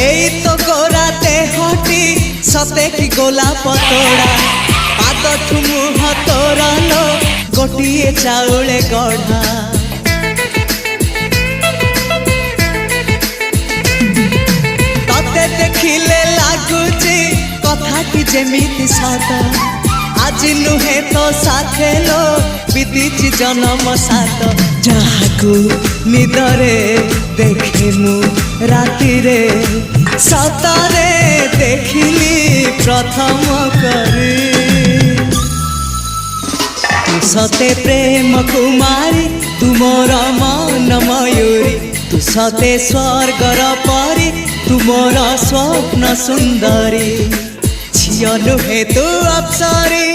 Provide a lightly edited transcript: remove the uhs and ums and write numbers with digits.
এই তো গোরাতে হটি সতে কি গোলাপ তোড়া পাদঠু মুহ তোরালো গোটিয়ে চাউলে গড়া ততে দেখিলে লাগুছি কথাটি যেমিতি সত আজি নুহে তো সাথে লো বিদিছি জনম সাত যাহাকু নিদরে দেখে মু রাতিরে সতরে দেখিলি প্রথম করে তু সতে প্রেম কুমারী তুমর মন ময়ূরী তু সতে স্বর্গর পরি তুমর স্বপ্ন সুন্দরী ঝিও নুহে তু অপ্সরী